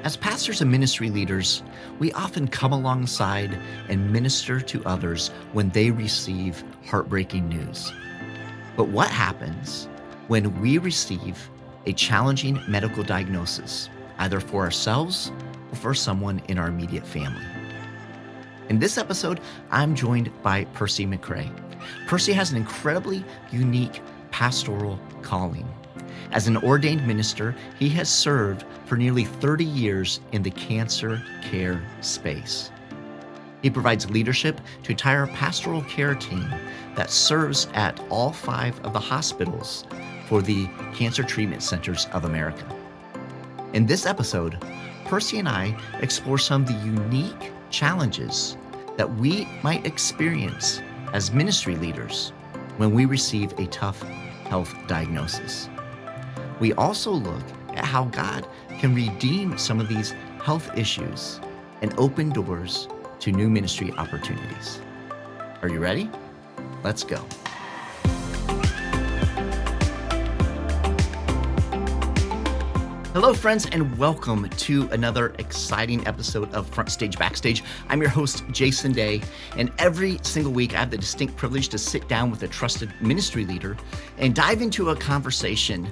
As pastors and ministry leaders, we often come alongside and minister to others when they receive heartbreaking news. But what happens when we receive a challenging medical diagnosis, either for ourselves or for someone in our immediate family? In this episode, I'm joined by Percy McCray. Percy has an incredibly unique pastoral calling. As an ordained minister, he has served for nearly 30 years in the cancer care space. He provides leadership to an entire pastoral care team that serves at all 5 of the hospitals for the Cancer Treatment Centers of America. In this episode, Percy and I explore some of the unique challenges that we might experience as ministry leaders when we receive a tough health diagnosis. We also look at how God can redeem some of these health issues and open doors to new ministry opportunities. Are you ready? Let's go. Hello, friends, and welcome to another exciting episode of FrontStage BackStage. I'm your host, Jason Daye, and every single week I have the distinct privilege to sit down with a trusted ministry leader and dive into a conversation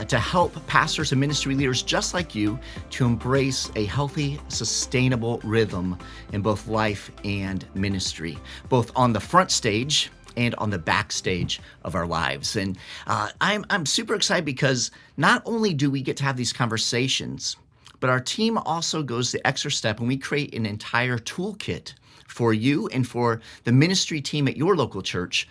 to help pastors and ministry leaders just like you to embrace a healthy, sustainable rhythm in both life and ministry, both on the front stage and on the backstage of our lives. And I'm super excited because not only do we get to have these conversations, but our team also goes the extra step and we create an entire toolkit for you and for the ministry team at your local church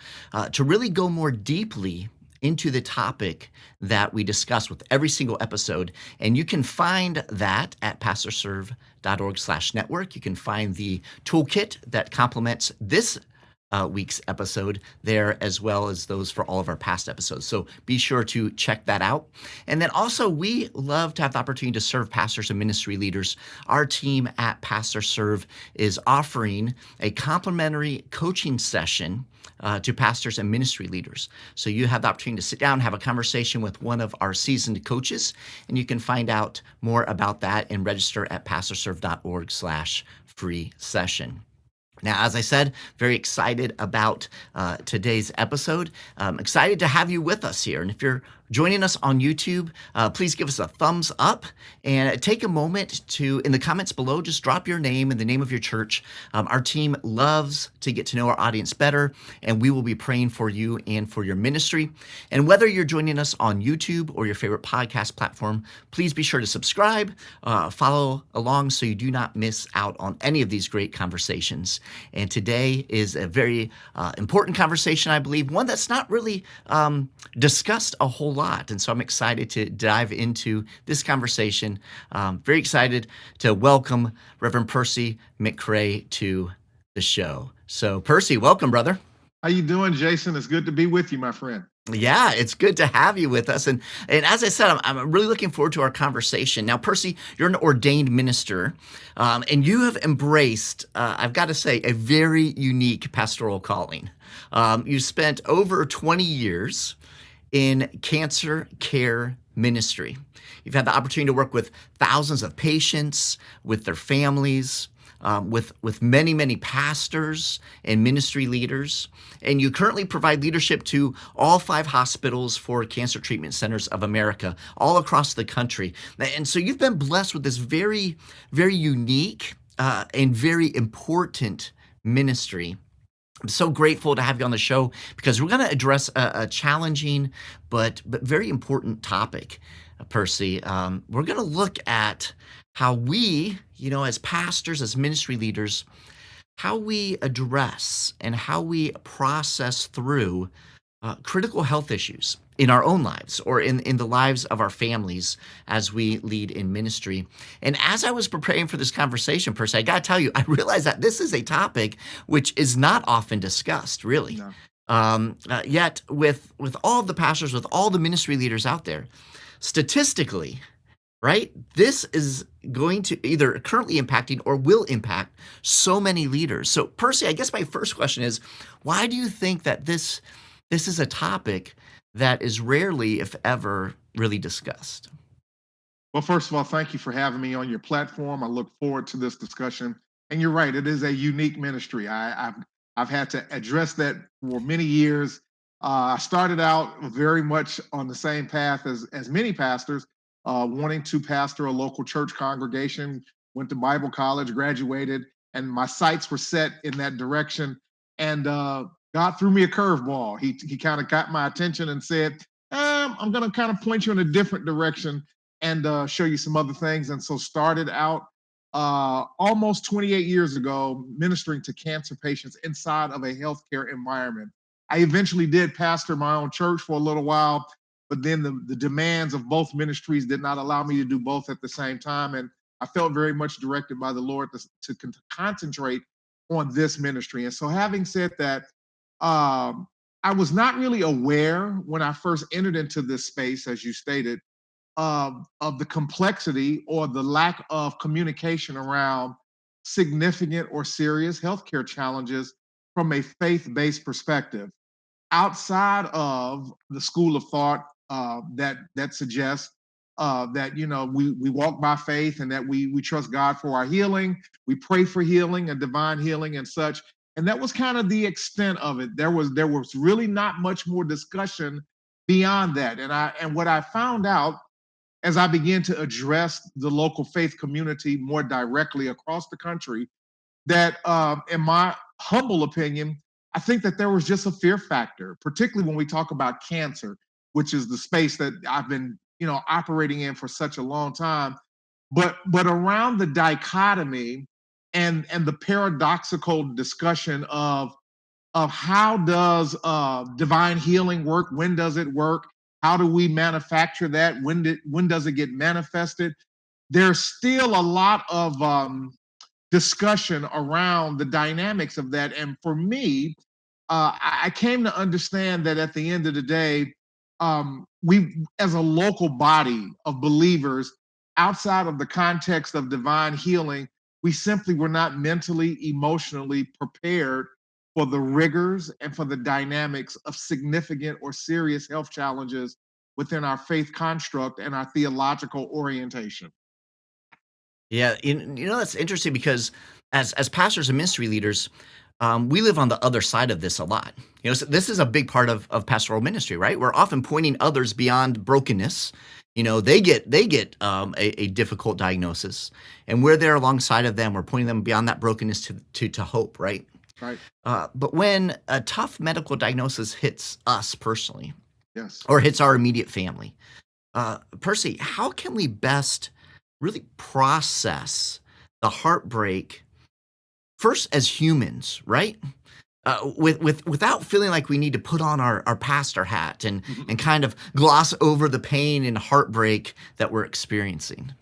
to really go more deeply into the topic that we discuss with every single episode. And you can find that at pastorserve.org/network. You can find the toolkit that complements this week's episode there, as well as those for all of our past episodes. So be sure to check that out. And then also, we love to have the opportunity to serve pastors and ministry leaders. Our team at Pastor Serve is offering a complimentary coaching session to pastors and ministry leaders. So you have the opportunity to sit down and have a conversation with one of our seasoned coaches, and you can find out more about that and register at pastorserve.org/free session. Now, as I said, very excited about today's episode. Excited to have you with us here. And if you're joining us on YouTube, please give us a thumbs up and take a moment to, in the comments below, just drop your name and the name of your church. Our team loves to get to know our audience better, and we will be praying for you and for your ministry. And whether you're joining us on YouTube or your favorite podcast platform, please be sure to subscribe, follow along so you do not miss out on any of these great conversations. And today is a very important conversation, I believe, one that's not really discussed a whole lot. And so I'm excited to dive into this conversation. Very excited to welcome Reverend Percy McCray to the show. So Percy, welcome, brother. How you doing, Jason? It's good to be with you, my friend. Yeah, it's good to have you with us. And as I said, I'm really looking forward to our conversation. Now, Percy, you're an ordained minister, and you have embraced, I've got to say, a very unique pastoral calling. You spent over 20 years in cancer care ministry. You've had the opportunity to work with thousands of patients, with their families, with many, many pastors and ministry leaders. And you currently provide leadership to all 5 hospitals for Cancer Treatment Centers of America, all across the country. And so you've been blessed with this very, very unique and very important ministry. I'm so grateful to have you on the show because we're going to address a challenging but very important topic, Percy. We're going to look at how we, as pastors, as ministry leaders, how we address and how we process through critical health issues in our own lives or in the lives of our families as we lead in ministry. And as I was preparing for this conversation, Percy, I got to tell you, I realized that this is a topic which is not often discussed, really. No. Yet with all the pastors, with all the ministry leaders out there, statistically, right, this is going to either currently impacting or will impact so many leaders. So Percy, I guess my first question is, why do you think that this is a topic that is rarely, if ever, really discussed? Well, first of all, thank you for having me on your platform. I look forward to this discussion. And you're right, it is a unique ministry. I've had to address that for many years. I started out very much on the same path as many pastors, wanting to pastor a local church congregation. Went to Bible college, graduated, and my sights were set in that direction. And God threw me a curveball. He kind of got my attention and said, "I'm going to kind of point you in a different direction and show you some other things." And so started out almost 28 years ago ministering to cancer patients inside of a healthcare environment. I eventually did pastor my own church for a little while, but then the demands of both ministries did not allow me to do both at the same time. And I felt very much directed by the Lord to concentrate on this ministry. And so, having said that, I was not really aware when I first entered into this space, as you stated, of the complexity or the lack of communication around significant or serious healthcare challenges from a faith-based perspective, outside of the school of thought that suggests that we walk by faith and that we trust God for our healing, we pray for healing and divine healing and such. And that was kind of the extent of it. There was really not much more discussion beyond that. And what I found out as I began to address the local faith community more directly across the country, that in my humble opinion, I think that there was just a fear factor, particularly when we talk about cancer, which is the space that I've been, operating in for such a long time. But around the dichotomy and the paradoxical discussion of how does divine healing work? When does it work? How do we manufacture that? When does it get manifested? There's still a lot of discussion around the dynamics of that. And for me, I came to understand that at the end of the day, we, as a local body of believers, outside of the context of divine healing, we simply were not mentally, emotionally prepared for the rigors and for the dynamics of significant or serious health challenges within our faith construct and our theological orientation. Yeah, that's interesting because as pastors and ministry leaders, we live on the other side of this a lot. So this is a big part of pastoral ministry, right? We're often pointing others beyond brokenness. They get a difficult diagnosis, and we're there alongside of them. We're pointing them beyond that brokenness to hope, right? Right. But when a tough medical diagnosis hits us personally Yes. or hits our immediate family, Percy, how can we best really process the heartbreak first as humans, right? Without feeling like we need to put on our pastor hat and kind of gloss over the pain and heartbreak that we're experiencing.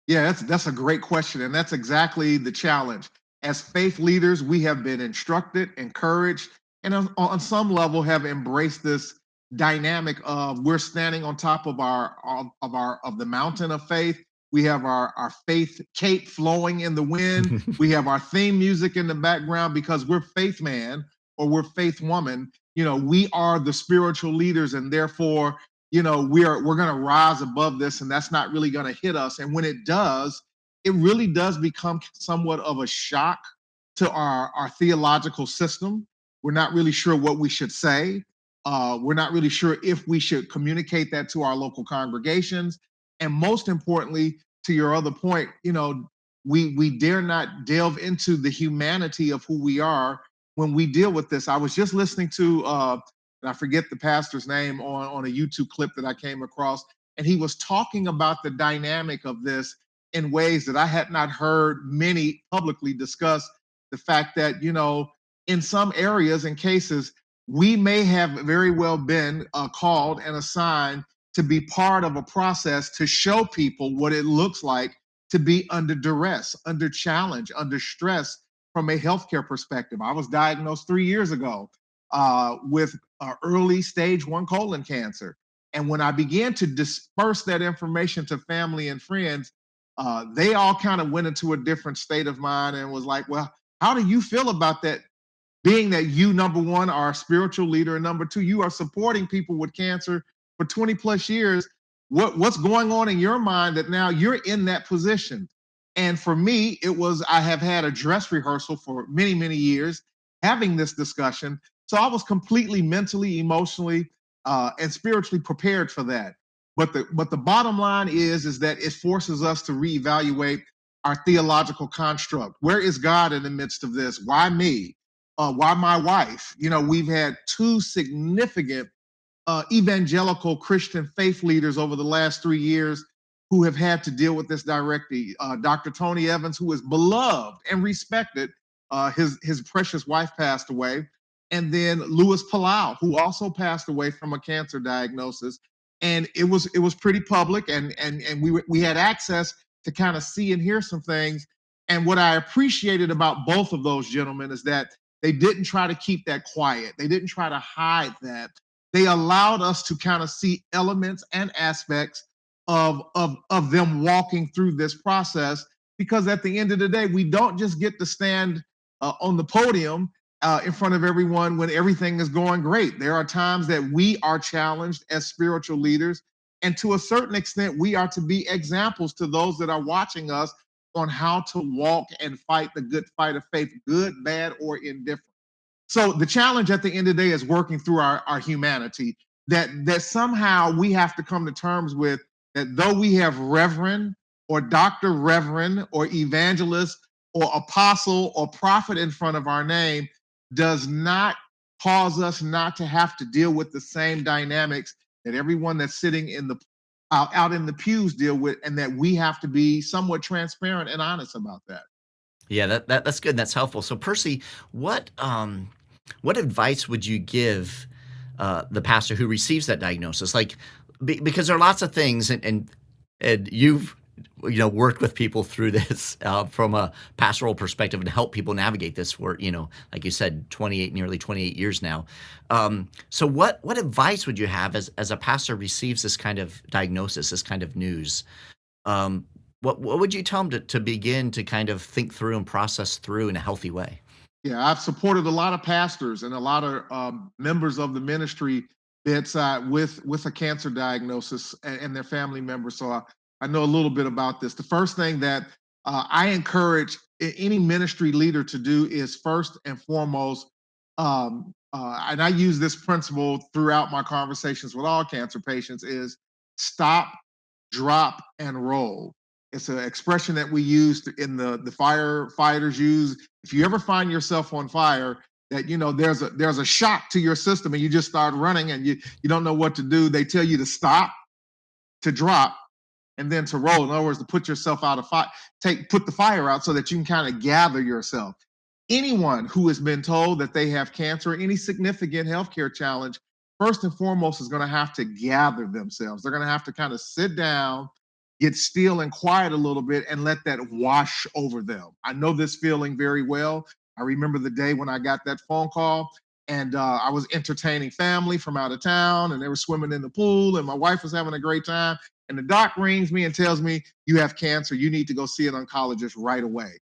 Yeah, that's a great question, and that's exactly the challenge. As faith leaders, we have been instructed, encouraged, and on some level have embraced this dynamic of we're standing on top of the mountain of faith. We have our faith cape flowing in the wind. We have our theme music in the background because we're faith man or we're faith woman. We are the spiritual leaders, and therefore we're going to rise above this, and that's not really going to hit us. And when it does, it really does become somewhat of a shock to our theological system. We're not really sure what we should say. We're not really sure if we should communicate that to our local congregations. And most importantly, to your other point, we dare not delve into the humanity of who we are when we deal with this. I was just listening to and I forget the pastor's name on a YouTube clip that I came across, and he was talking about the dynamic of this in ways that I had not heard many publicly discuss. The fact that in some areas and cases, we may have very well been called and assigned to be part of a process to show people what it looks like to be under duress, under challenge, under stress from a healthcare perspective. I was diagnosed 3 years ago with early stage 1 colon cancer. And when I began to disperse that information to family and friends, they all kind of went into a different state of mind and was like, well, how do you feel about that? Being that you, number one, are a spiritual leader, and number two, you are supporting people with cancer for 20 plus years. What's going on in your mind that now you're in that position? And for me, it was, I have had a dress rehearsal for many, many years having this discussion. So I was completely mentally, emotionally, and spiritually prepared for that. But the bottom line is that it forces us to reevaluate our theological construct. Where is God in the midst of this? Why me? Why my wife? You know, we've had two significant evangelical Christian faith leaders over the last 3 years who have had to deal with this directly. Dr. Tony Evans, who is beloved and respected, his precious wife passed away, and then Louis Palau, who also passed away from a cancer diagnosis. And it was pretty public, and we had access to kind of see and hear some things. And what I appreciated about both of those gentlemen is that they didn't try to keep that quiet. They didn't try to hide that. They allowed us to kind of see elements and aspects of them walking through this process, because at the end of the day, we don't just get to stand on the podium in front of everyone when everything is going great. There are times that we are challenged as spiritual leaders, and to a certain extent, we are to be examples to those that are watching us on how to walk and fight the good fight of faith, good, bad, or indifferent. So the challenge at the end of the day is working through our humanity, that somehow we have to come to terms with that, though we have reverend or doctor reverend or evangelist or apostle or prophet in front of our name, does not cause us not to have to deal with the same dynamics that everyone that's sitting in the out in the pews deal with, and that we have to be somewhat transparent and honest about that. Yeah, that's good. That's helpful. So, Percy, what advice would you give the pastor who receives that diagnosis? Like, because there are lots of things, and you've worked with people through this from a pastoral perspective and help people navigate this for like you said, nearly 28 years now. So, what advice would you have as a pastor receives this kind of diagnosis, this kind of news? Um, what would you tell them to begin to kind of think through and process through in a healthy way? Yeah, I've supported a lot of pastors and a lot of members of the ministry bedside with a cancer diagnosis, and their family members. So I know a little bit about this. The first thing that I encourage any ministry leader to do is, first and foremost, and I use this principle throughout my conversations with all cancer patients, is stop, drop, and roll. It's an expression that we use in the firefighters use. If you ever find yourself on fire, that there's a shock to your system and you just start running and you don't know what to do. They tell you to stop, to drop, and then to roll. In other words, to put yourself out of fire, put the fire out so that you can kind of gather yourself. Anyone who has been told that they have cancer or any significant healthcare challenge, first and foremost, is going to have to gather themselves. They're going to have to kind of sit down, get still and quiet a little bit, and let that wash over them. I know this feeling very well. I remember the day when I got that phone call, and I was entertaining family from out of town, and they were swimming in the pool, and my wife was having a great time. And the doc rings me and tells me, "You have cancer. You need to go see an oncologist right away."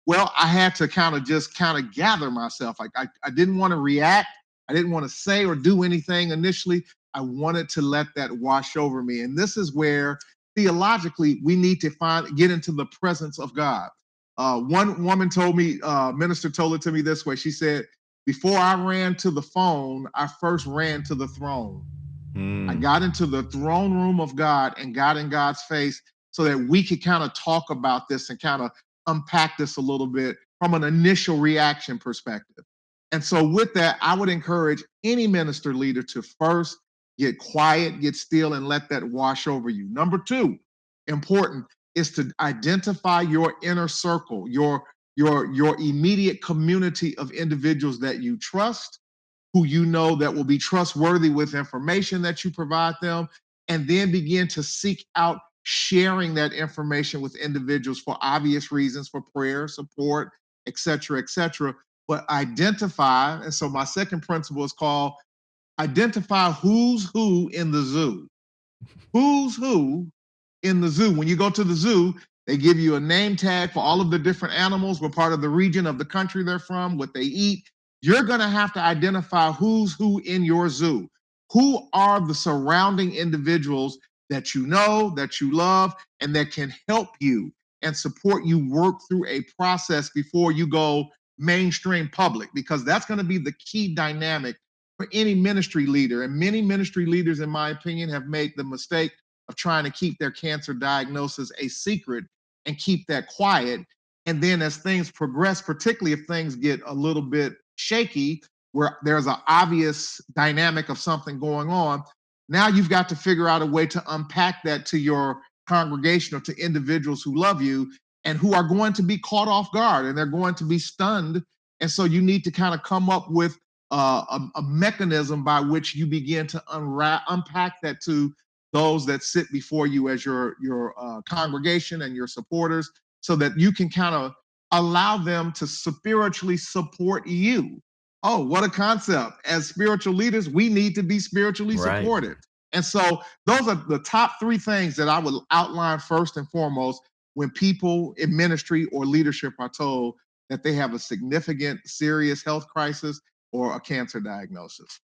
Well, I had to kind of gather myself. I didn't want to react. I didn't want to say or do anything initially. I wanted to let that wash over me. And this is where theologically we need to get into the presence of God. One woman told me, minister told it to me this way. She said, "Before I ran to the phone, I first ran to the throne." I Mm. got into the throne room of God and got in God's face so that we could kind of talk about this and kind of unpack this a little bit from an initial reaction perspective. And so, with that, I would encourage any minister leader to first get quiet, get still, and let that wash over you. Number two, important, is to identify your inner circle, your immediate community of individuals that you trust, who you know that will be trustworthy with information that you provide them, and then begin to seek out sharing that information with individuals for obvious reasons, for prayer, support, et cetera, et cetera. But identify, and so my second principle is called identify who's who in the zoo. Who's who in the zoo? When you go to the zoo, they give you a name tag for all of the different animals, what part of the region of the country they're from, what they eat. You're going to have to identify who's who in your zoo. Who are the surrounding individuals that you know, that you love, and that can help you and support you work through a process before you go mainstream public, because that's going to be the key dynamic for any ministry leader. And many ministry leaders, in my opinion, have made the mistake of trying to keep their cancer diagnosis a secret and keep that quiet. And then as things progress, particularly if things get a little bit shaky, where there's an obvious dynamic of something going on, now you've got to figure out a way to unpack that to your congregation or to individuals who love you and who are going to be caught off guard and they're going to be stunned. And so you need to kind of come up with a mechanism by which you begin to unpack that to those that sit before you as your congregation and your supporters, so that you can kind of allow them to spiritually support you. Oh, what a concept. As spiritual leaders, we need to be spiritually Right. supported. And so those are the top three things that I would outline first and foremost when people in ministry or leadership are told that they have a significant, serious health crisis or a cancer diagnosis.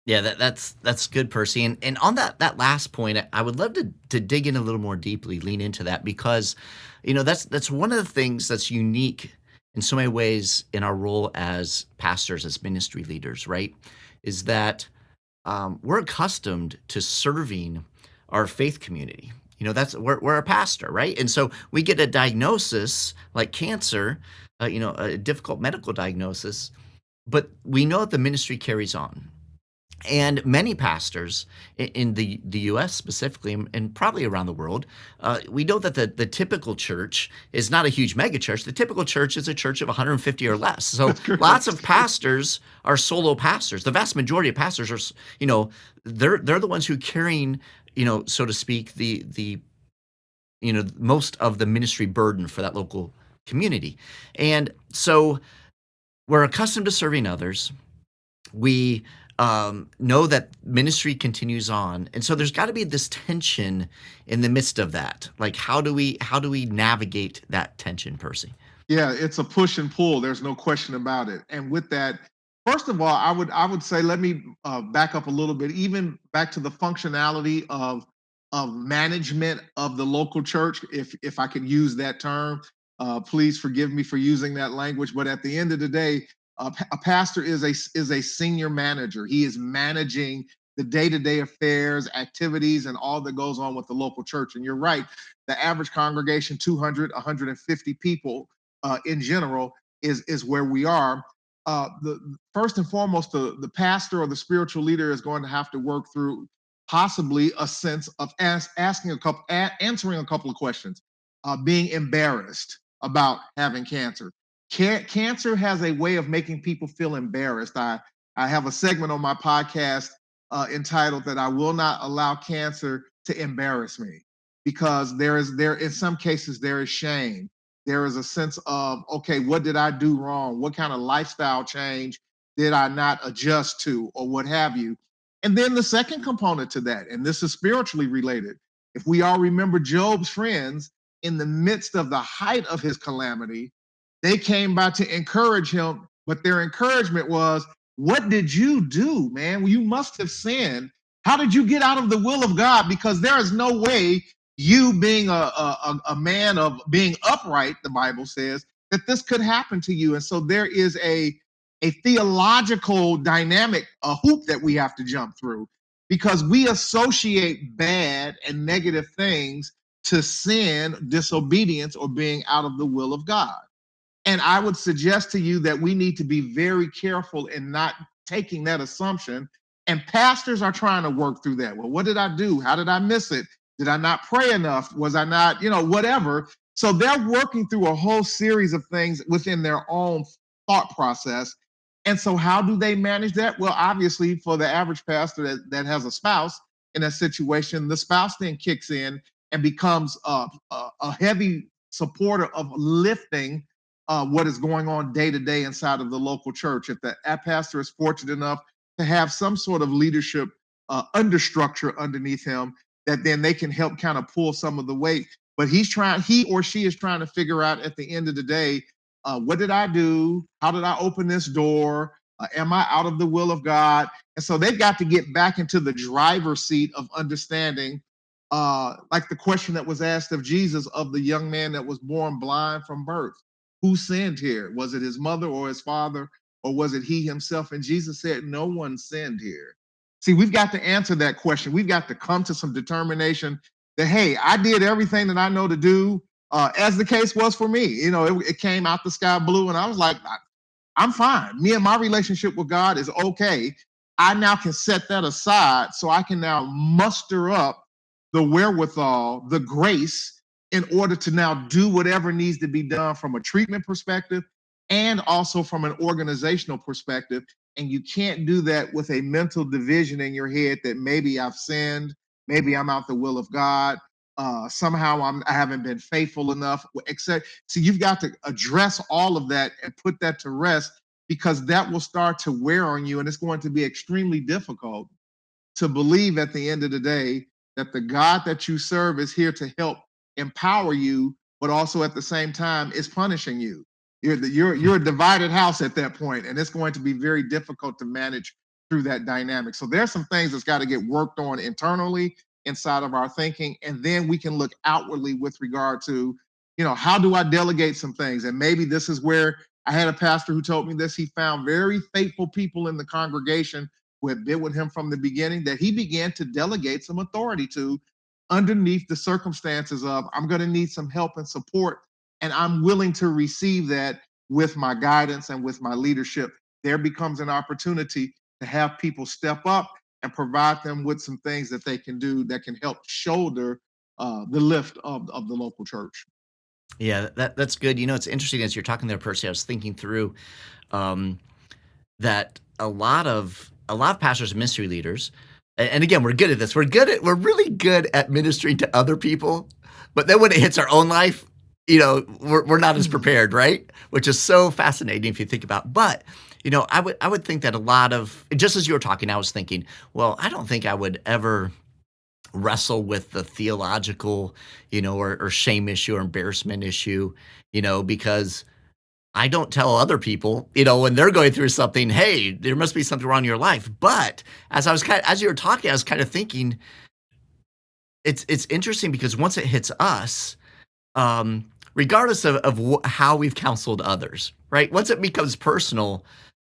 Yeah, that's good, Percy. And on that last point, I would love to dig in a little more deeply, lean into that because, that's one of the things that's unique in so many ways in our role as pastors, as ministry leaders, right? Is that we're accustomed to serving our faith community. That's we're a pastor, right? And so we get a diagnosis like cancer, a difficult medical diagnosis, but we know that the ministry carries on. And many pastors in the U.S. specifically, and probably around the world, we know that the typical church is not a huge mega church. The typical church is a church of 150 or less. So lots of pastors are solo pastors. The vast majority of pastors are, they're the ones who carrying, so to speak, the most of the ministry burden for that local community. And so we're accustomed to serving others. We know that ministry continues on, and so there's got to be this tension in the midst of that. Like, how do we navigate that tension, Percy? Yeah, it's a push and pull. There's no question about it. And with that, first of all, I would say let me back up a little bit, even back to the functionality of management of the local church, if I can use that term. Please forgive me for using that language, but at the end of the day, a pastor is a senior manager. He is managing the day-to-day affairs, activities, and all that goes on with the local church. And you're right, the average congregation, 200, 150 people in general, is where we are. The first and foremost, the pastor or the spiritual leader is going to have to work through possibly a sense of answering a couple of questions, being embarrassed about having cancer. Cancer has a way of making people feel embarrassed. I have a segment on my podcast entitled that I will not allow cancer to embarrass me, because there in some cases there is shame. There is a sense of, okay, what did I do wrong? What kind of lifestyle change did I not adjust to, or what have you? And then the second component to that, and this is spiritually related, if we all remember Job's friends, in the midst of the height of his calamity, they came by to encourage him, but their encouragement was, what did you do, man? Well, you must have sinned. How did you get out of the will of God? Because there is no way you, being a man of being upright, the Bible says, that this could happen to you. And so there is a theological dynamic, a hoop that we have to jump through, because we associate bad and negative things to sin, disobedience, or being out of the will of God. And I would suggest to you that we need to be very careful in not taking that assumption. And pastors are trying to work through that. Well, what did I do? How did I miss it? Did I not pray enough? Was I not, whatever? So they're working through a whole series of things within their own thought process. And so how do they manage that? Well, obviously, for the average pastor that has a spouse in that situation, the spouse then kicks in and becomes a heavy supporter of lifting what is going on day to day inside of the local church. If the pastor is fortunate enough to have some sort of leadership understructure underneath him, that then they can help kind of pull some of the weight. But he or she is trying to figure out at the end of the day, what did I do? How did I open this door? Am I out of the will of God? And so they've got to get back into the driver's seat of understanding Like the question that was asked of Jesus of the young man that was born blind from birth. Who sinned here? Was it his mother or his father, or was it he himself? And Jesus said, no one sinned here. See, we've got to answer that question. We've got to come to some determination that, hey, I did everything that I know to do, as the case was for me. It came out the sky blue, and I was like, I'm fine. Me and my relationship with God is okay. I now can set that aside so I can now muster up the wherewithal, the grace in order to now do whatever needs to be done from a treatment perspective and also from an organizational perspective. And you can't do that with a mental division in your head that maybe I've sinned, maybe I'm out the will of God, somehow I haven't been faithful enough, except. So you've got to address all of that and put that to rest, because that will start to wear on you, and it's going to be extremely difficult to believe at the end of the day that the God that you serve is here to help empower you, but also at the same time is punishing you. You're a divided house at that point, and it's going to be very difficult to manage through that dynamic. So there's some things that's got to get worked on internally inside of our thinking, and then we can look outwardly with regard to, how do I delegate some things? And maybe this is where I had a pastor who told me this. He found very faithful people in the congregation who had been with him from the beginning that he began to delegate some authority to underneath the circumstances of, I'm going to need some help and support, and I'm willing to receive that with my guidance and with my leadership. There becomes an opportunity to have people step up and provide them with some things that they can do that can help shoulder the lift of the local church. Yeah, that's good. It's interesting as you're talking there, Percy. I was thinking through um, that a lot of pastors and ministry leaders, and again, we're good at this. We're really good at ministering to other people, but then when it hits our own life, we're not as prepared, right? Which is so fascinating if you think about. But I would think that a lot of, just as you were talking, I was thinking, well, I don't think I would ever wrestle with the theological, or shame issue or embarrassment issue, because I don't tell other people, when they're going through something, hey, there must be something wrong in your life. But as you were talking, I was kind of thinking, it's interesting because once it hits us, regardless of how we've counseled others, right? Once it becomes personal,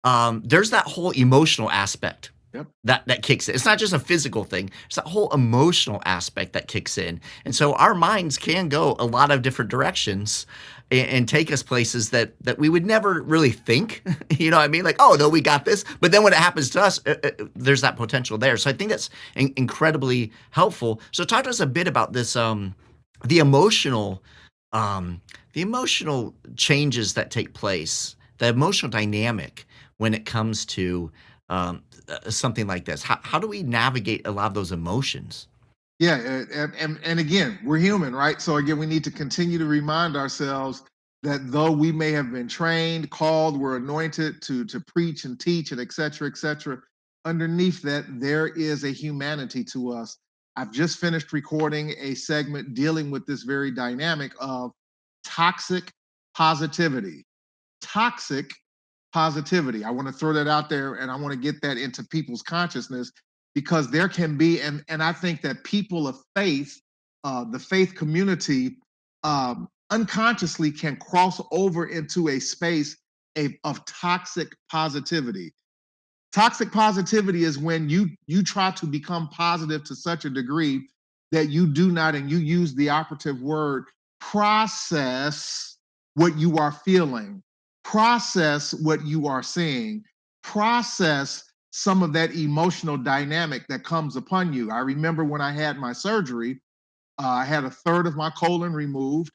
there's that whole emotional aspect. Yep. That kicks in. It's not just a physical thing. It's that whole emotional aspect that kicks in. And so our minds can go a lot of different directions and take us places that we would never really think. You know what I mean? Like, oh, no, we got this. But then when it happens to us, there's that potential there. So I think that's incredibly helpful. So talk to us a bit about this, the emotional changes that take place, the emotional dynamic when it comes to something like this. How do we navigate a lot of those emotions? Yeah, and again, we're human, right? So again, we need to continue to remind ourselves that though we may have been trained, called, we're anointed to preach and teach and et cetera, underneath that there is a humanity to us. I've just finished recording a segment dealing with this very dynamic of toxic positivity. Toxic positivity. I want to throw that out there, and I want to get that into people's consciousness, because there can be, and I think that people of faith, the faith community, unconsciously can cross over into a space of toxic positivity. Toxic positivity is when you try to become positive to such a degree that you do not, and you use the operative word, process what you are feeling, process what you are seeing, process some of that emotional dynamic that comes upon you. I remember when I had my surgery, I had a third of my colon removed,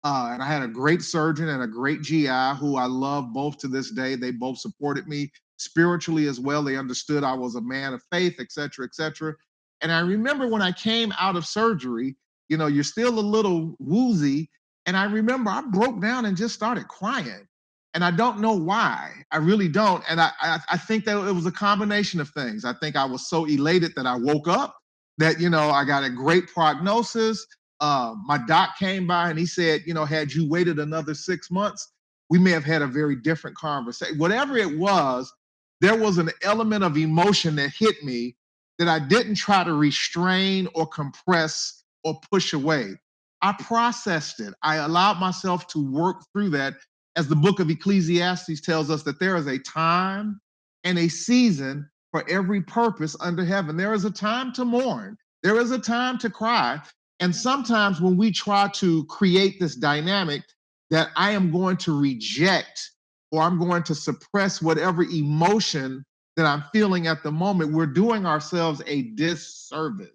and I had a great surgeon and a great GI who I love both to this day. They both supported me spiritually as well. They understood I was a man of faith, et cetera, et cetera. And I remember when I came out of surgery, you're still a little woozy. And I remember I broke down and just started crying. And I don't know why. I really don't. And I think that it was a combination of things. I think I was so elated that I woke up, that I got a great prognosis. My doc came by and he said, had you waited another 6 months, we may have had a very different conversation. Whatever it was, there was an element of emotion that hit me that I didn't try to restrain or compress or push away. I processed it. I allowed myself to work through that. As the book of Ecclesiastes tells us, that there is a time and a season for every purpose under heaven. There is a time to mourn, there is a time to cry. And sometimes when we try to create this dynamic that I am going to reject or I'm going to suppress whatever emotion that I'm feeling at the moment, we're doing ourselves a disservice.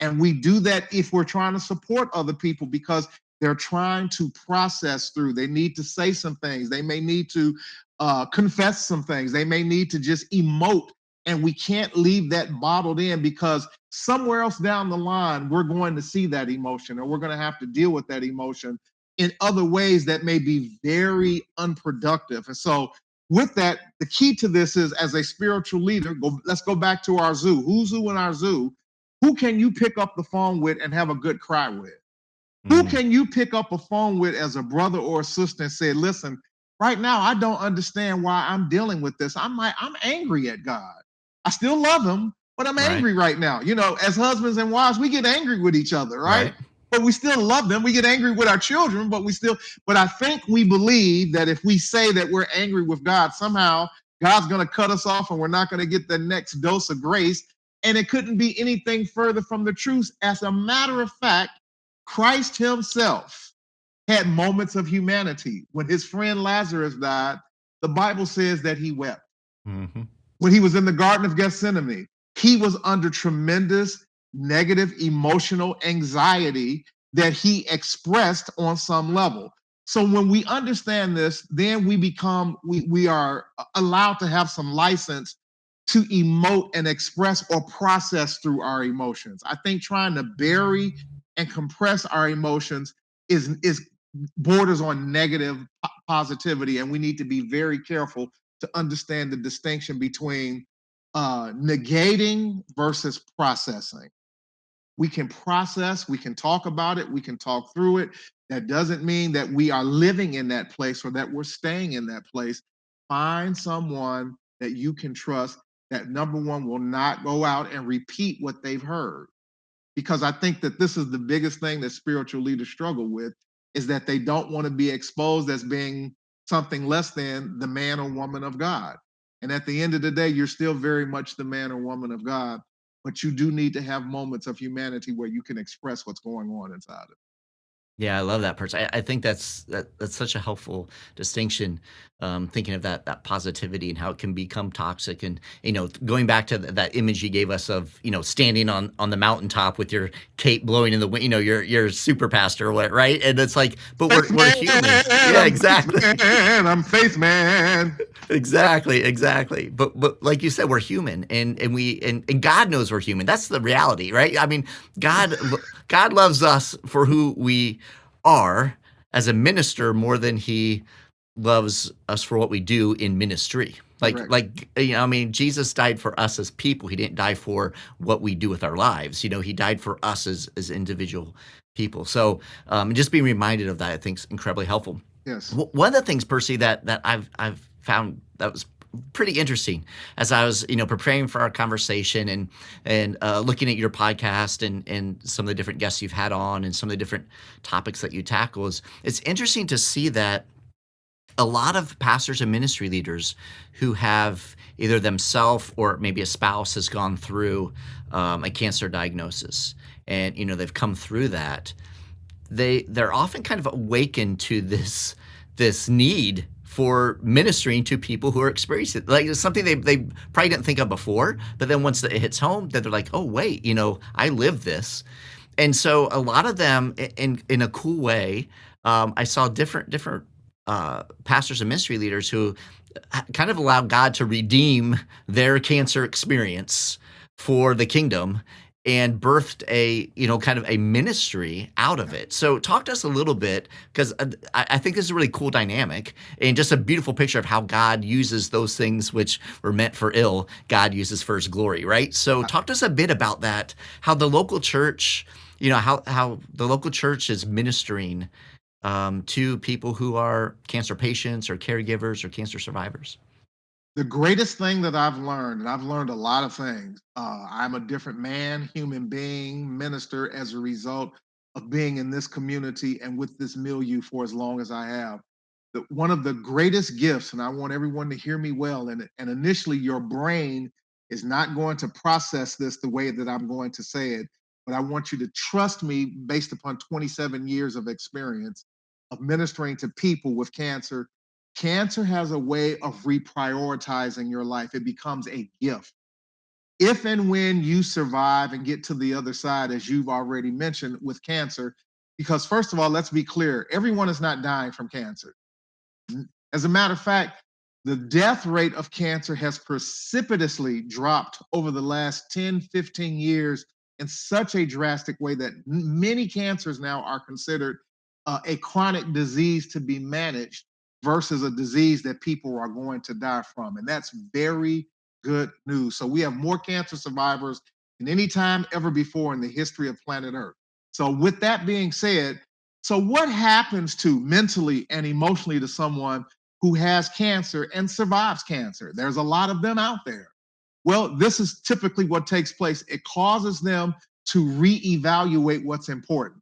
And we do that if we're trying to support other people, because they're trying to process through. They need to say some things. They may need to confess some things. They may need to just emote. And we can't leave that bottled in, because somewhere else down the line, we're going to see that emotion, or we're going to have to deal with that emotion in other ways that may be very unproductive. And so, with that, the key to this is, as a spiritual leader, let's go back to our zoo. Who's who in our zoo? Who can you pick up the phone with and have a good cry with? Who can you pick up a phone with as a brother or a sister and say, listen, right now, I don't understand why I'm dealing with this. I'm angry at God. I still love him, but I'm angry right now. You know, as husbands and wives, we get angry with each other, right? But we still love them. We get angry with our children, but I think we believe that if we say that we're angry with God, somehow God's going to cut us off and we're not going to get the next dose of grace. And it couldn't be anything further from the truth. As a matter of fact, Christ himself had moments of humanity. When his friend Lazarus died, the Bible says that he wept. When he was in the Garden of Gethsemane, he was under tremendous negative emotional anxiety that he expressed on some level. So when we understand this, then we are allowed to have some license to emote and express or process through our emotions. I think trying to bury and compress our emotions is borders on negative positivity, and we need to be very careful to understand the distinction between negating versus processing. We can process, we can talk about it, we can talk through it. That doesn't mean that we are living in that place or that we're staying in that place. Find someone that you can trust, that, number one, will not go out and repeat what they've heard. Because I think that this is the biggest thing that spiritual leaders struggle with, is that they don't want to be exposed as being something less than the man or woman of God. And at the end of the day, you're still very much the man or woman of God, but you do need to have moments of humanity where you can express what's going on inside of it. Yeah, I love that person. I think that's such a helpful distinction. Thinking of that positivity and how it can become toxic, and going back to that image you gave us of standing on the mountaintop with your cape blowing in the wind. You're super pastor or what, right? And it's like, but we're human. Yeah, exactly. I'm faith man. Exactly. But like you said, we're human, and God knows we're human. That's the reality, right? I mean, God loves us for who we are as a minister more than he loves us for what we do in ministry. I mean, Jesus died for us as people. He didn't die for what we do with our lives. He died for us as individual people. So just being reminded of that, I think, is incredibly helpful. Yes. One of the things, Percy, that I've found that was pretty interesting as I was, preparing for our conversation and looking at your podcast and some of the different guests you've had on and some of the different topics that you tackle, it's interesting to see that a lot of pastors and ministry leaders who have either themselves or maybe a spouse has gone through a cancer diagnosis, and they've come through that, they're often kind of awakened to this need for ministering to people who are experiencing it. Like, it's something they probably didn't think of before, but then once it hits home, then they're like, oh wait, I live this. And so a lot of them, in a cool way, I saw different pastors and ministry leaders who kind of allowed God to redeem their cancer experience for the kingdom and birthed a kind of a ministry out of it. So talk to us a little bit, because I think this is a really cool dynamic and just a beautiful picture of how God uses those things which were meant for ill, God uses for his glory, right? So talk to us a bit about that, how the local church, how the local church is ministering to people who are cancer patients or caregivers or cancer survivors. The greatest thing that I've learned, and I've learned a lot of things, I'm a different man, human being, minister as a result of being in this community and with this milieu for as long as I have. One of the greatest gifts, and I want everyone to hear me well, and initially your brain is not going to process this the way that I'm going to say it, but I want you to trust me based upon 27 years of experience of ministering to people with cancer. Cancer has a way of reprioritizing your life. It becomes a gift. If and when you survive and get to the other side, as you've already mentioned with cancer, because first of all, let's be clear, everyone is not dying from cancer. As a matter of fact, the death rate of cancer has precipitously dropped over the last 10, 15 years in such a drastic way that many cancers now are considered a chronic disease to be managed versus a disease that people are going to die from. And that's very good news. So we have more cancer survivors than any time ever before in the history of planet Earth. So, with that being said, so what happens to mentally and emotionally to someone who has cancer and survives cancer? There's a lot of them out there. Well, this is typically what takes place. It causes them to reevaluate what's important.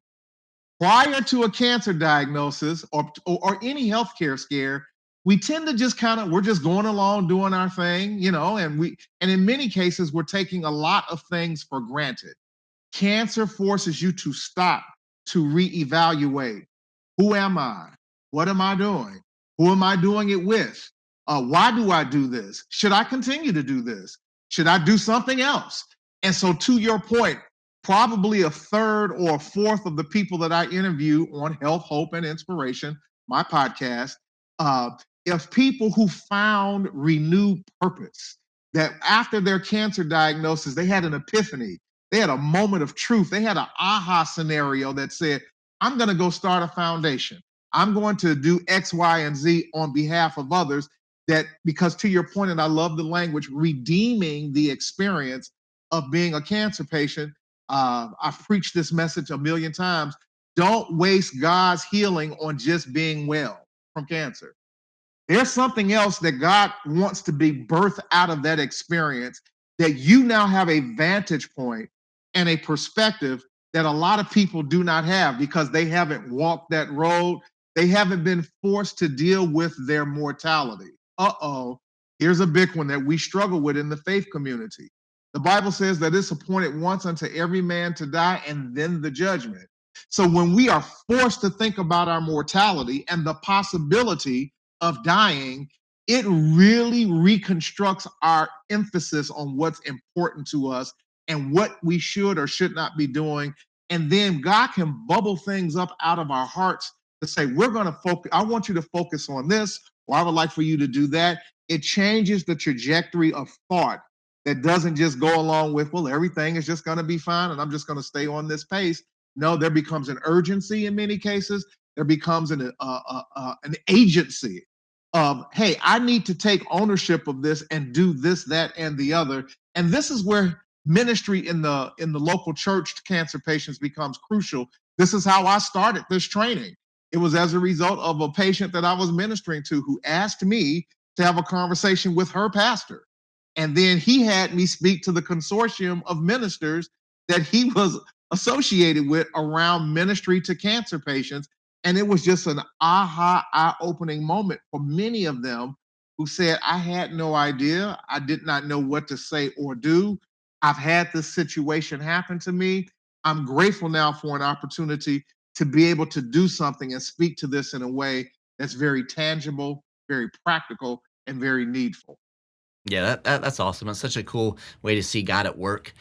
Prior to a cancer diagnosis or any healthcare scare, we tend to just kind of we're just going along doing our thing, and in many cases we're taking a lot of things for granted. Cancer forces you to stop, to reevaluate. Who am I? What am I doing? Who am I doing it with? Why do I do this? Should I continue to do this? Should I do something else? And so, to your point, probably a third or a fourth of the people that I interview on Health, Hope, and Inspiration, my podcast, uh, if people who found renewed purpose, that after their cancer diagnosis, they had an epiphany, they had a moment of truth. They had an aha scenario that said, I'm going to go start a foundation. I'm going to do X, Y, and Z on behalf of others. That, because to your point, and I love the language, redeeming the experience of being a cancer patient. I've preached this message a million times. Don't waste God's healing on just being well from cancer. There's something else that God wants to be birthed out of that experience, that you now have a vantage point and a perspective that a lot of people do not have because they haven't walked that road. They haven't been forced to deal with their mortality. Here's a big one that we struggle with in the faith community. The Bible says that it's appointed once unto every man to die and then the judgment. So when we are forced to think about our mortality and the possibility of dying, it really reconstructs our emphasis on what's important to us and what we should or should not be doing. And then God can bubble things up out of our hearts to say, we're going to focus. I want you to focus on this, or I would like for you to do that. It changes the trajectory of thought that doesn't just go along with, well, everything is just going to be fine and I'm just going to stay on this pace. No, there becomes an urgency in many cases. There becomes an agency of, hey, I need to take ownership of this and do this, that, and the other. And this is where ministry in the local church to cancer patients becomes crucial. This is how I started this training. It was as a result of a patient that I was ministering to who asked me to have a conversation with her pastor. And then he had me speak to the consortium of ministers that he was associated with around ministry to cancer patients. And it was just an aha, eye opening moment for many of them who said, I had no idea. I did not know what to say or do. I've had this situation happen to me. I'm grateful now for an opportunity to be able to do something and speak to this in a way that's very tangible, very practical, and very needful. Yeah, that's awesome. It's such a cool way to see God at work,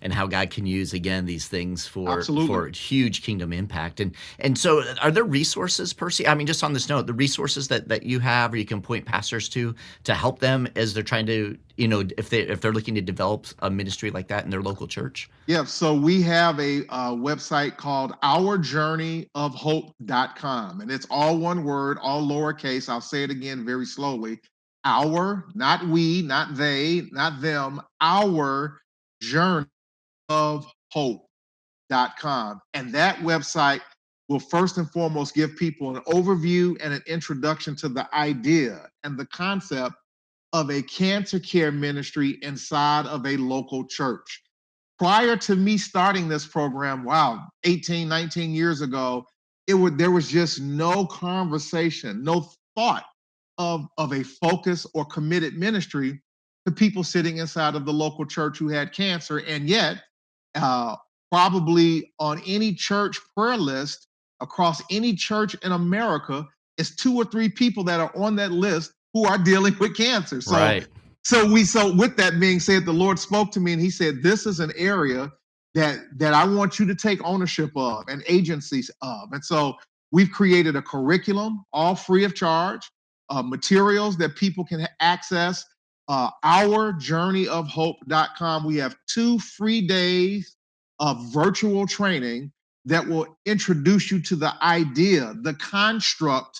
and how God can use again these things Absolutely. for huge kingdom impact. And so, are there resources, Percy? I mean, just on this note, the resources that you have, or you can point pastors to help them as they're trying to, if they're looking to develop a ministry like that in their local church. Yeah, so we have a website called ourjourneyofhope.com, and it's all one word, all lowercase. I'll say it again very slowly. Our, not we, not they, not them, our journey of hope.com. And that website will first and foremost give people an overview and an introduction to the idea and the concept of a cancer care ministry inside of a local church. Prior to me starting this program, wow, 18, 19 years ago, there was just no conversation, no thought of a focus or committed ministry to people sitting inside of the local church who had cancer. And yet, uh, probably on any church prayer list across any church in America, it's two or three people that are on that list who are dealing with cancer. So Right. so with that being said, the Lord spoke to me and he said, this is an area that I want you to take ownership of and agencies of. And so we've created a curriculum, all free of charge, materials that people can access. Ourjourneyofhope.com. We have 2 free days of virtual training that will introduce you to the idea, the construct,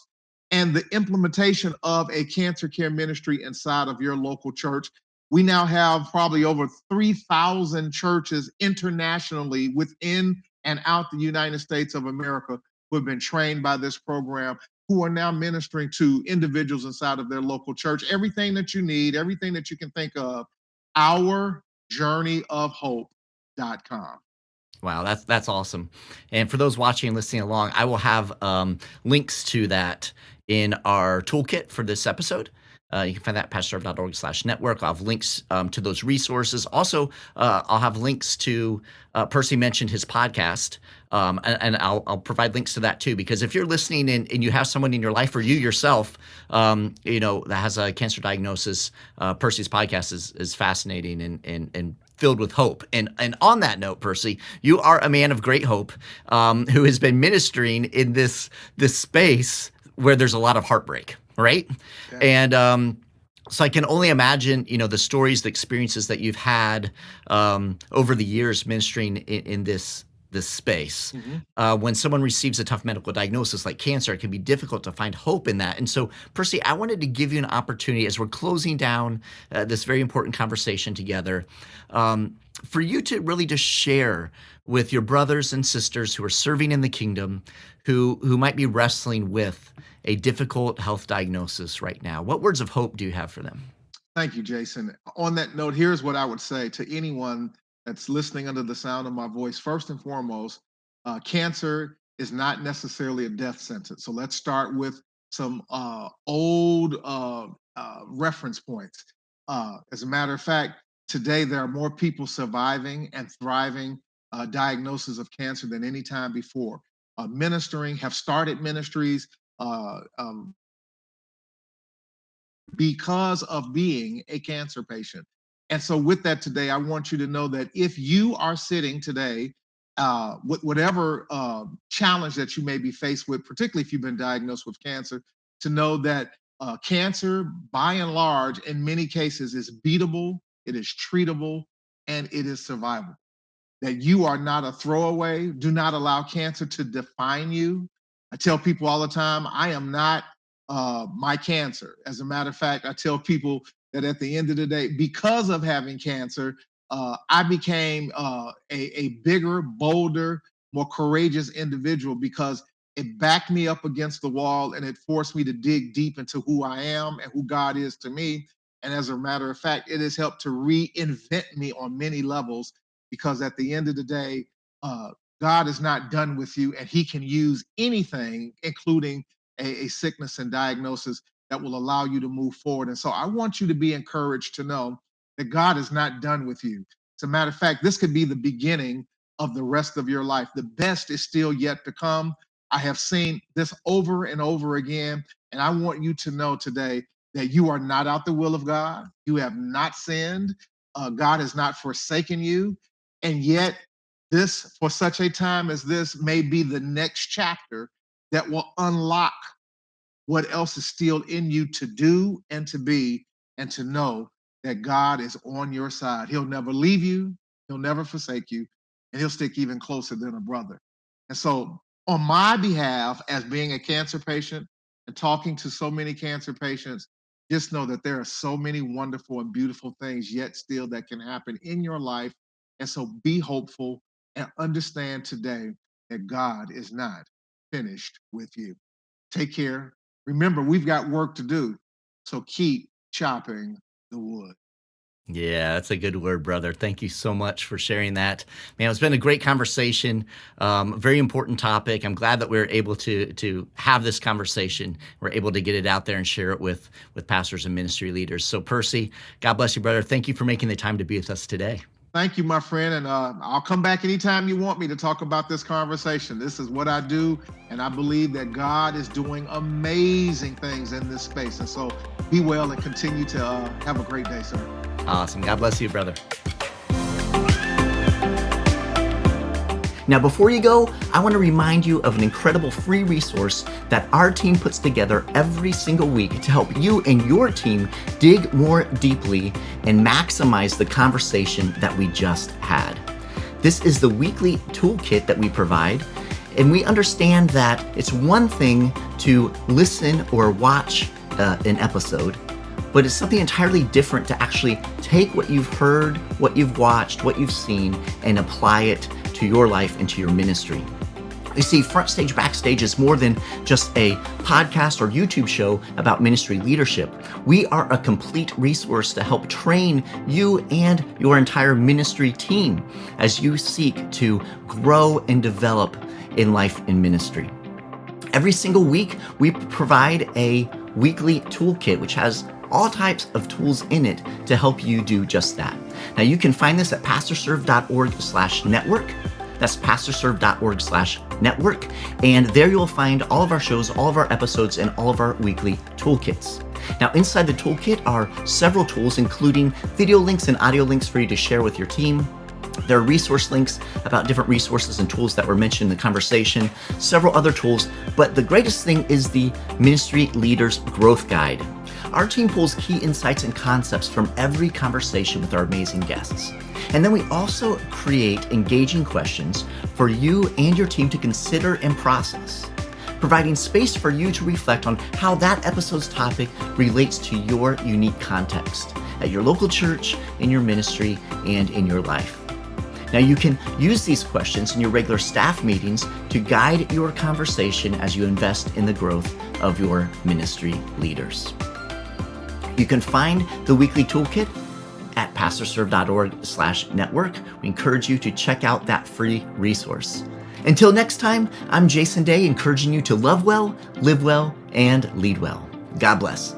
and the implementation of a cancer care ministry inside of your local church. We now have probably over 3,000 churches internationally within and out the United States of America who have been trained by this program, who are now ministering to individuals inside of their local church. Everything that you need, everything that you can think of, ourjourneyofhope.com. Wow, that's awesome. And for those watching and listening along, I will have links to that in our toolkit for this episode. You can find that at pastoral.org/network. I'll have links to those resources. Also, I'll have links to Percy mentioned his podcast, and I'll provide links to that too. Because if you're listening and you have someone in your life or you yourself, that has a cancer diagnosis, Percy's podcast is fascinating and filled with hope. And on that note, Percy, you are a man of great hope who has been ministering in this space where there's a lot of heartbreak, right? Okay. And so I can only imagine, the stories, the experiences that you've had over the years ministering in this space. When someone receives a tough medical diagnosis like cancer, it can be difficult to find hope in that. And so, Percy, I wanted to give you an opportunity as we're closing down this very important conversation together, for you to really just share with your brothers and sisters who are serving in the kingdom, who might be wrestling with a difficult health diagnosis right now. What words of hope do you have for them? Thank you, Jason. On that note, here's what I would say to anyone that's listening under the sound of my voice. First and foremost, cancer is not necessarily a death sentence. So let's start with some old reference points. As a matter of fact, today there are more people surviving and thriving diagnosis of cancer than any time before. Have started ministries, because of being a cancer patient. And so, with that today, I want you to know that if you are sitting today with whatever challenge that you may be faced with, particularly if you've been diagnosed with cancer, to know that cancer, by and large, in many cases, is beatable, it is treatable, and it is survivable. That you are not a throwaway. Do not allow cancer to define you. I tell people all the time, I am not my cancer. As a matter of fact, I tell people that at the end of the day, because of having cancer, I became a bigger, bolder, more courageous individual because it backed me up against the wall and it forced me to dig deep into who I am and who God is to me. And as a matter of fact, it has helped to reinvent me on many levels because at the end of the day, uh, God is not done with you, and He can use anything, including a sickness and diagnosis, that will allow you to move forward. And so I want you to be encouraged to know that God is not done with you. As a matter of fact, this could be the beginning of the rest of your life. The best is still yet to come. I have seen this over and over again, and I want you to know today that you are not out the will of God. You have not sinned. God has not forsaken you. And yet, this, for such a time as this, may be the next chapter that will unlock what else is still in you to do and to be, and to know that God is on your side. He'll never leave you, He'll never forsake you, and He'll stick even closer than a brother. And so, on my behalf, as being a cancer patient and talking to so many cancer patients, just know that there are so many wonderful and beautiful things yet still that can happen in your life. And so, be hopeful and understand today that God is not finished with you. Take care. Remember, we've got work to do. So keep chopping the wood. Yeah, that's a good word, brother. Thank you so much for sharing that. Man, it's been a great conversation. Very important topic. I'm glad that we're able to have this conversation. We're able to get it out there and share it with pastors and ministry leaders. So, Percy, God bless you, brother. Thank you for making the time to be with us today. Thank you, my friend. And I'll come back anytime you want me to talk about this conversation. This is what I do. And I believe that God is doing amazing things in this space. And so be well and continue to have a great day, sir. Awesome. God bless you, brother. Now, before you go, I want to remind you of an incredible free resource that our team puts together every single week to help you and your team dig more deeply and maximize the conversation that we just had. This is the weekly toolkit that we provide, and we understand that it's one thing to listen or watch an episode, but it's something entirely different to actually take what you've heard, what you've watched, what you've seen, and apply it to your life and to your ministry. You see, FrontStage BackStage is more than just a podcast or YouTube show about ministry leadership. We are a complete resource to help train you and your entire ministry team as you seek to grow and develop in life and ministry. Every single week, we provide a weekly toolkit, which has all types of tools in it to help you do just that. Now, you can find this at pastorserve.org/network. That's pastorserve.org/network. And there you'll find all of our shows, all of our episodes, and all of our weekly toolkits. Now, inside the toolkit are several tools, including video links and audio links for you to share with your team. There are resource links about different resources and tools that were mentioned in the conversation, several other tools, but the greatest thing is the Ministry Leaders Growth Guide. Our team pulls key insights and concepts from every conversation with our amazing guests. And then we also create engaging questions for you and your team to consider and process, providing space for you to reflect on how that episode's topic relates to your unique context at your local church, in your ministry, and in your life. Now, you can use these questions in your regular staff meetings to guide your conversation as you invest in the growth of your ministry leaders. You can find the weekly toolkit at pastorserve.org/network. We encourage you to check out that free resource. Until next time, I'm Jason Daye, encouraging you to love well, live well, and lead well. God bless.